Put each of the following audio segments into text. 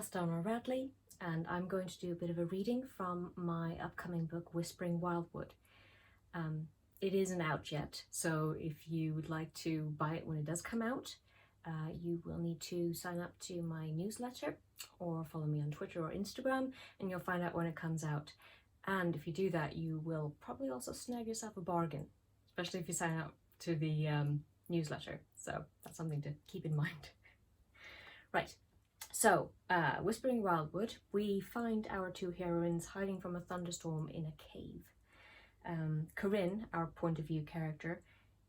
Sterner-Radley, and I'm going to do a bit of a reading from my upcoming book, Whispering Wildwood. It isn't out yet, so if you would like to buy it when it does come out, you will need to sign up to my newsletter or follow me on Twitter or Instagram, and you'll find out when it comes out. And if you do that, you will probably also snag yourself a bargain, especially if you sign up to the newsletter. So that's something to keep in mind. Right. So, Whispering Wildwood, we find our two heroines hiding from a thunderstorm in a cave. Corinne, our point of view character,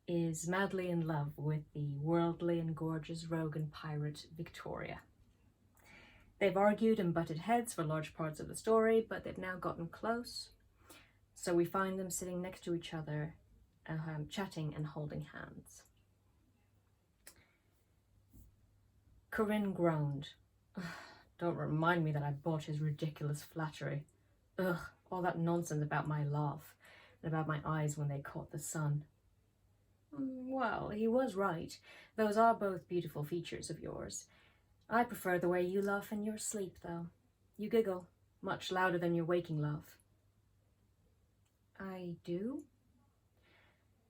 is madly in love with the worldly and gorgeous rogue and pirate Victoria. They've argued and butted heads for large parts of the story, but they've now gotten close. So we find them sitting next to each other, chatting and holding hands. Corinne groaned. Don't remind me that I bought his ridiculous flattery. Ugh, all that nonsense about my laugh and about my eyes when they caught the sun. Well, he was right. Those are both beautiful features of yours. I prefer the way you laugh in your sleep, though. You giggle, much louder than your waking laugh. I do?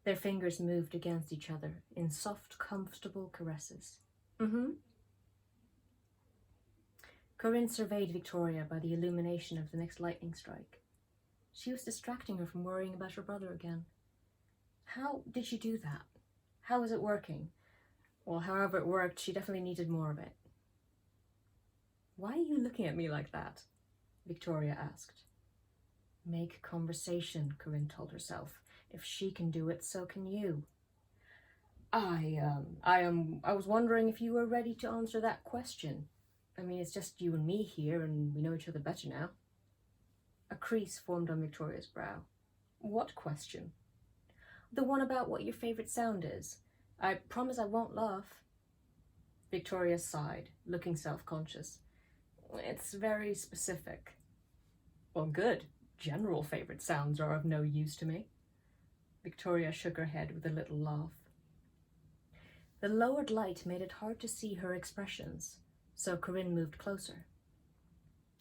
Their fingers moved against each other in soft, comfortable caresses. Corinne surveyed Victoria by the illumination of the next lightning strike. She was distracting her from worrying about her brother again. How did she do that? How was it working? Well, however it worked, she definitely needed more of it. Why are you looking at me like that? Victoria asked. Make conversation, Corinne told herself. If she can do it, so can you. I was wondering if you were ready to answer that question. I mean, it's just you and me here, and we know each other better now. A crease formed on Victoria's brow. What question? The one about what your favourite sound is. I promise I won't laugh. Victoria sighed, looking self-conscious. It's very specific. Well, good. General favourite sounds are of no use to me. Victoria shook her head with a little laugh. The lowered light made it hard to see her expressions, so Corinne moved closer.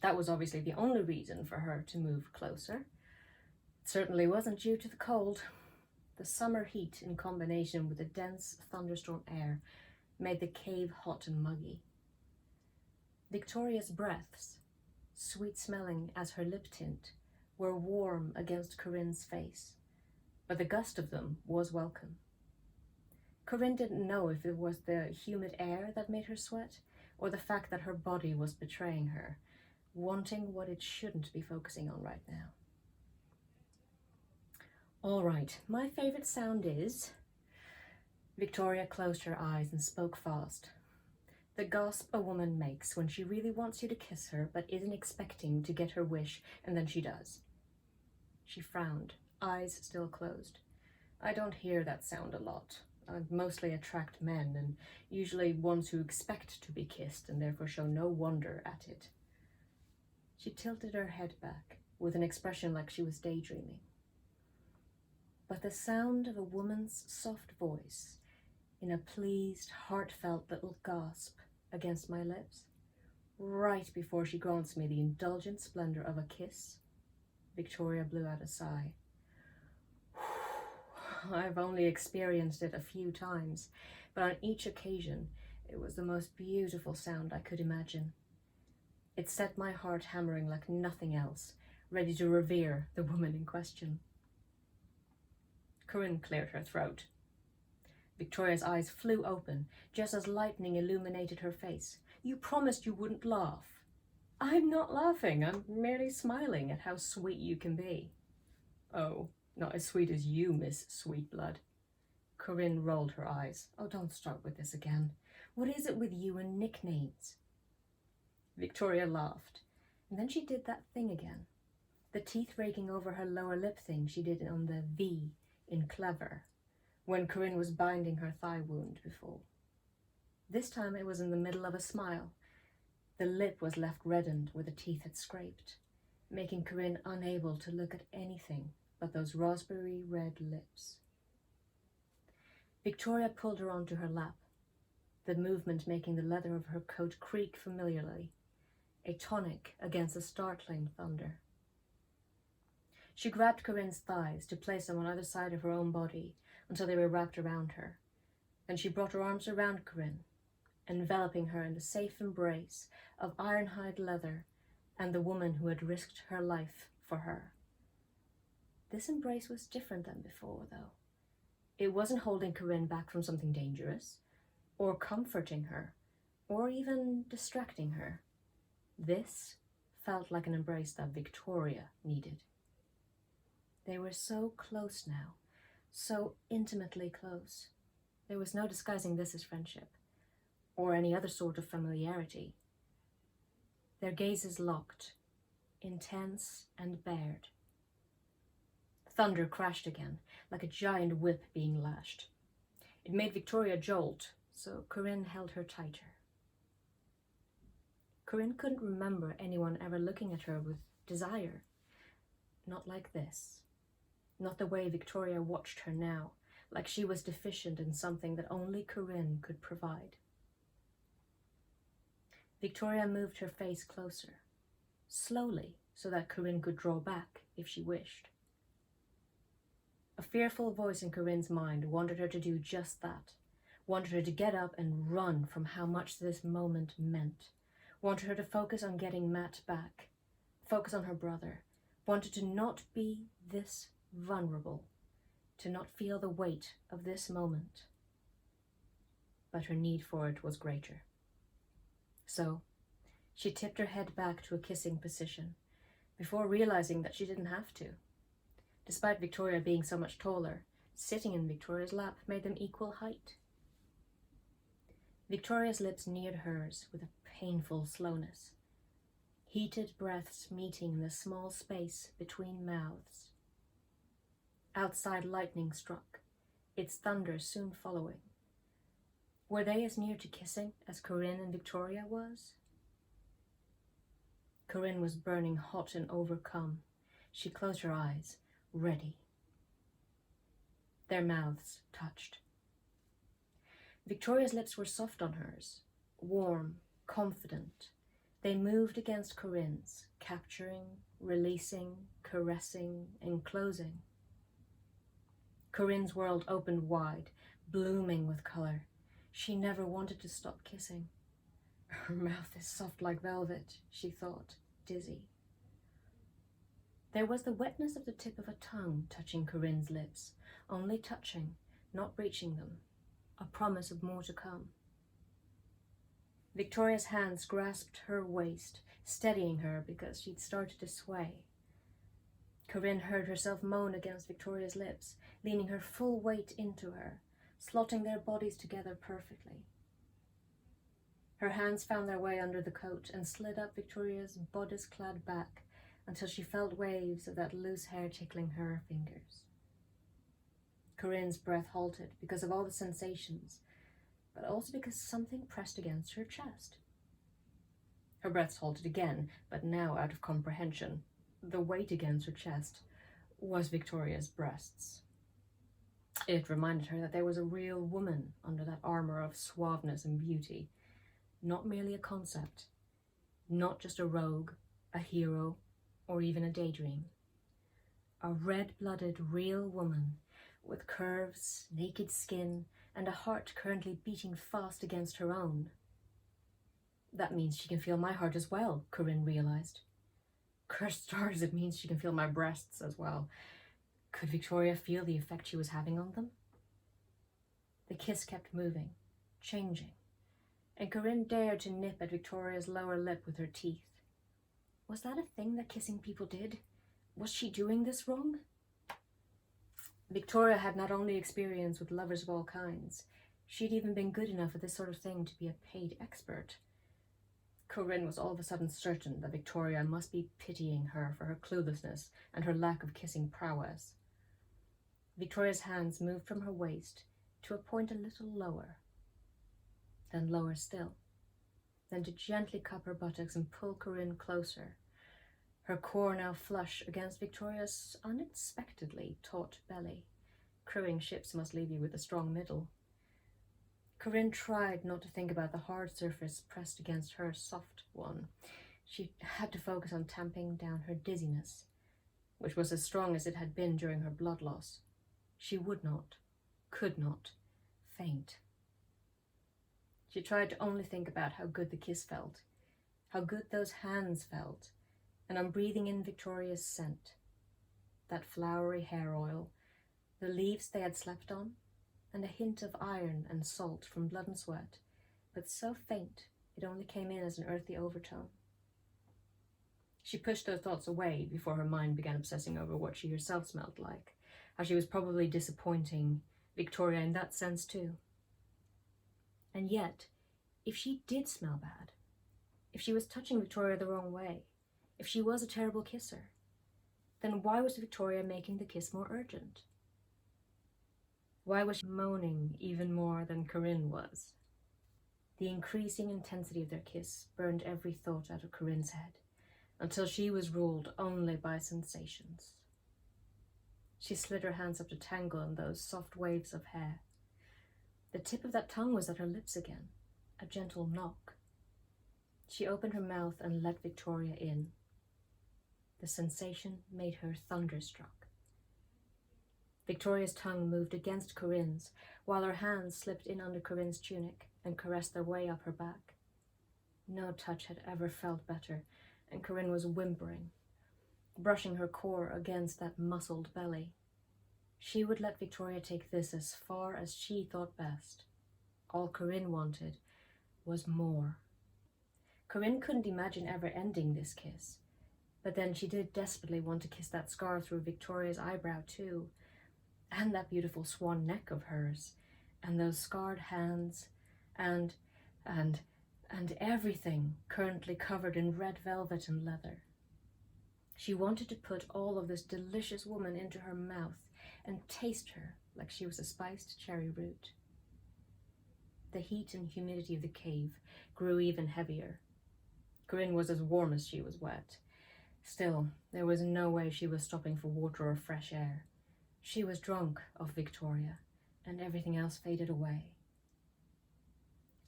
That was obviously the only reason for her to move closer. It certainly wasn't due to the cold. The summer heat, in combination with the dense thunderstorm air, made the cave hot and muggy. Victoria's breaths, sweet-smelling as her lip tint, were warm against Corinne's face, but the gust of them was welcome. Corinne didn't know if it was the humid air that made her sweat, or the fact that her body was betraying her, wanting what it shouldn't be focusing on right now. All right, my favourite sound is... Victoria closed her eyes and spoke fast. The gasp a woman makes when she really wants you to kiss her but isn't expecting to get her wish, and then she does. She frowned, eyes still closed. I don't hear that sound a lot. I mostly attract men, and usually ones who expect to be kissed and therefore show no wonder at it. She tilted her head back, with an expression like she was daydreaming. But the sound of a woman's soft voice, in a pleased, heartfelt little gasp against my lips, right before she grants me the indulgent splendor of a kiss, Victoria blew out a sigh. I've only experienced it a few times, but on each occasion, it was the most beautiful sound I could imagine. It set my heart hammering like nothing else, ready to revere the woman in question. Corinne cleared her throat. Victoria's eyes flew open, just as lightning illuminated her face. You promised you wouldn't laugh. I'm not laughing, I'm merely smiling at how sweet you can be. Oh. Not as sweet as you, Miss Sweetblood. Corinne rolled her eyes. Oh, don't start with this again. What is it with you and nicknames? Victoria laughed, and then she did that thing again. The teeth raking over her lower lip thing she did on the V in clever, when Corinne was binding her thigh wound before. This time it was in the middle of a smile. The lip was left reddened where the teeth had scraped, making Corinne unable to look at anything but those raspberry red lips. Victoria pulled her onto her lap, the movement making the leather of her coat creak familiarly. a tonic against the startling thunder. She grabbed Corinne's thighs to place them on either side of her own body until they were wrapped around her. Then she brought her arms around Corinne, enveloping her in the safe embrace of ironhide leather and the woman who had risked her life for her. This embrace was different than before, though. It wasn't holding Corinne back from something dangerous, or comforting her, or even distracting her. This felt like an embrace that Victoria needed. They were so close now, so intimately close. There was no disguising this as friendship, or any other sort of familiarity. Their gazes locked, intense and bared. Thunder crashed again, like a giant whip being lashed. It made Victoria jolt, so Corinne held her tighter. Corinne couldn't remember anyone ever looking at her with desire. Not like this. Not the way Victoria watched her now, like she was deficient in something that only Corinne could provide. Victoria moved her face closer, slowly, so that Corinne could draw back if she wished. A fearful voice in Corinne's mind wanted her to do just that, wanted her to get up and run from how much this moment meant, wanted her to focus on getting Matt back, focus on her brother, wanted to not be this vulnerable, to not feel the weight of this moment. But her need for it was greater. So, she tipped her head back to a kissing position, before realizing that she didn't have to. Despite Victoria being so much taller, sitting in Victoria's lap made them equal height. Victoria's lips neared hers with a painful slowness, heated breaths meeting in the small space between mouths. Outside lightning struck, its thunder soon following. Were they as near to kissing as Corinne and Victoria was? Corinne was burning hot and overcome. She closed her eyes, ready. Their mouths touched. Victoria's lips were soft on hers, warm, confident. They moved against Corinne's, capturing, releasing, caressing, enclosing. Corinne's world opened wide, blooming with color. She never wanted to stop kissing. Her mouth is soft like velvet, she thought, dizzy. There was the wetness of the tip of a tongue touching Corinne's lips, only touching, not reaching them, a promise of more to come. Victoria's hands grasped her waist, steadying her because she'd started to sway. Corinne heard herself moan against Victoria's lips, leaning her full weight into her, slotting their bodies together perfectly. Her hands found their way under the coat and slid up Victoria's bodice-clad back until she felt waves of that loose hair tickling her fingers. Corinne's breath halted because of all the sensations, but also because something pressed against her chest. Her breath halted again, but now out of comprehension. The weight against her chest was Victoria's breasts. It reminded her that there was a real woman under that armor of suaveness and beauty, not merely a concept, not just a rogue, a hero, or even a daydream. A red-blooded real woman with curves, naked skin, and a heart currently beating fast against her own. That means she can feel my heart as well, Corinne realized. Cursed stars, it means she can feel my breasts as well. Could Victoria feel the effect she was having on them? The kiss kept moving, changing, and Corinne dared to nip at Victoria's lower lip with her teeth. Was that a thing that kissing people did? Was she doing this wrong? Victoria had not only experience with lovers of all kinds, she'd even been good enough at this sort of thing to be a paid expert. Corinne was all of a sudden certain that Victoria must be pitying her for her cluelessness and her lack of kissing prowess. Victoria's hands moved from her waist to a point a little lower, then lower still, then to gently cup her buttocks and pull Corinne closer, her core now flush against Victoria's unexpectedly taut belly. Crewing ships must leave you with a strong middle. Corinne tried not to think about the hard surface pressed against her soft one. She had to focus on tamping down her dizziness, which was as strong as it had been during her blood loss. She would not, could not, faint. She tried to only think about how good the kiss felt, how good those hands felt, and on breathing in Victoria's scent, that flowery hair oil, the leaves they had slept on, and a hint of iron and salt from blood and sweat, but so faint it only came in as an earthy overtone. She pushed those thoughts away before her mind began obsessing over what she herself smelled like, how she was probably disappointing Victoria in that sense too. And yet, if she did smell bad, if she was touching Victoria the wrong way, if she was a terrible kisser, then why was Victoria making the kiss more urgent? Why was she moaning even more than Corinne was? The increasing intensity of their kiss burned every thought out of Corinne's head, until she was ruled only by sensations. She slid her hands up to tangle in those soft waves of hair. The tip of that tongue was at her lips again, a gentle knock. She opened her mouth and let Victoria in. The sensation made her thunderstruck. Victoria's tongue moved against Corinne's, while her hands slipped in under Corinne's tunic and caressed their way up her back. No touch had ever felt better, and Corinne was whimpering, brushing her core against that muscled belly. She would let Victoria take this as far as she thought best. All Corinne wanted was more. Corinne couldn't imagine ever ending this kiss, but then she did desperately want to kiss that scar through Victoria's eyebrow too, and that beautiful swan neck of hers, and those scarred hands, and everything currently covered in red velvet and leather. She wanted to put all of this delicious woman into her mouth and taste her like she was a spiced cherry root. The heat and humidity of the cave grew even heavier. Corinne was as warm as she was wet. Still, there was no way she was stopping for water or fresh air. She was drunk of Victoria, and everything else faded away.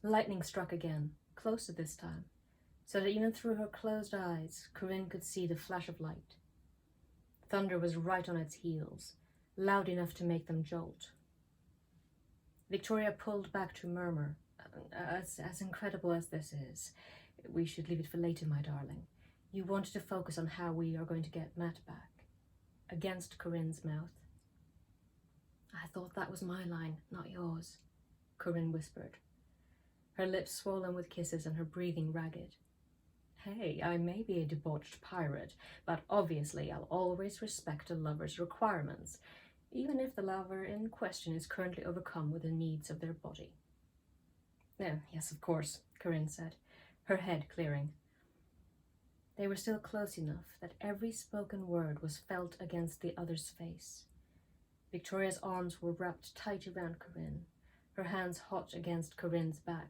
Lightning struck again, closer this time, so that even through her closed eyes, Corinne could see the flash of light. Thunder was right on its heels, loud enough to make them jolt. Victoria pulled back to murmur, as incredible as this is, we should leave it for later, my darling. You wanted to focus on how we are going to get Matt back. Against Corinne's mouth. I thought that was my line, not yours, Corinne whispered, her lips swollen with kisses and her breathing ragged. Hey, I may be a debauched pirate, but obviously I'll always respect a lover's requirements, even if the lover in question is currently overcome with the needs of their body. Yes, of course, Corinne said, her head clearing. They were still close enough that every spoken word was felt against the other's face. Victoria's arms were wrapped tight around Corinne, her hands hot against Corinne's back.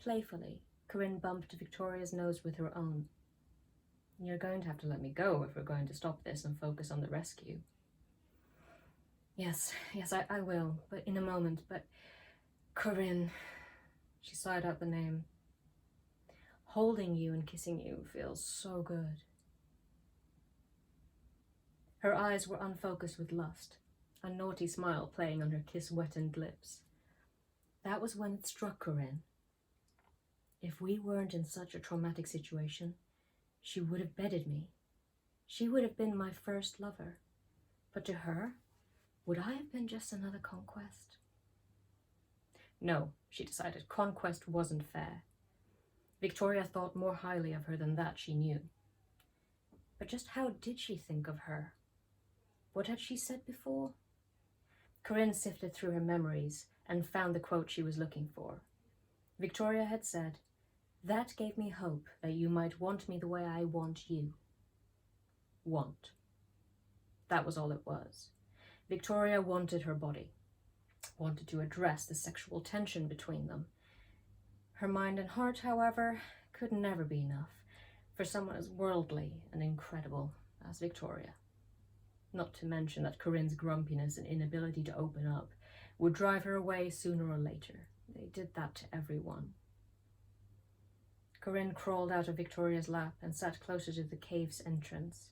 Playfully, Corinne bumped Victoria's nose with her own. You're going to have to let me go if we're going to stop this and focus on the rescue. Yes, I will, but in a moment, but Corinne, she sighed out the name. Holding you and kissing you feels so good. Her eyes were unfocused with lust, a naughty smile playing on her kiss-wetted lips. That was when it struck Corinne. If we weren't in such a traumatic situation, she would have bedded me. She would have been my first lover. But to her, would I have been just another conquest? No, she decided, conquest wasn't fair. Victoria thought more highly of her than that, she knew. But just how did she think of her? What had she said before? Corinne sifted through her memories and found the quote she was looking for. Victoria had said, "That gave me hope that you might want me the way I want you." Want. That was all it was. Victoria wanted her body, wanted to address the sexual tension between them. Her mind and heart, however, could never be enough for someone as worldly and incredible as Victoria. Not to mention that Corinne's grumpiness and inability to open up would drive her away sooner or later. They did that to everyone. Corinne crawled out of Victoria's lap and sat closer to the cave's entrance,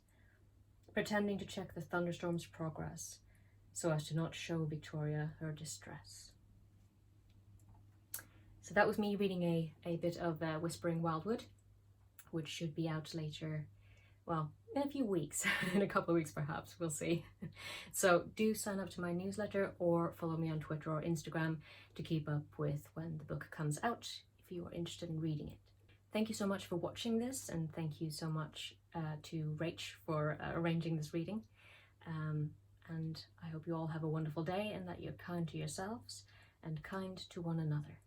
pretending to check the thunderstorm's progress so as to not show Victoria her distress. So that was me reading a bit of Whispering Wildwood, which should be out later, well, in a few weeks, in a couple of weeks perhaps, we'll see. So do sign up to my newsletter or follow me on Twitter or Instagram to keep up with when the book comes out if you are interested in reading it. Thank you so much for watching this, and thank you so much to Rach for arranging this reading. And I hope you all have a wonderful day and that you're kind to yourselves and kind to one another.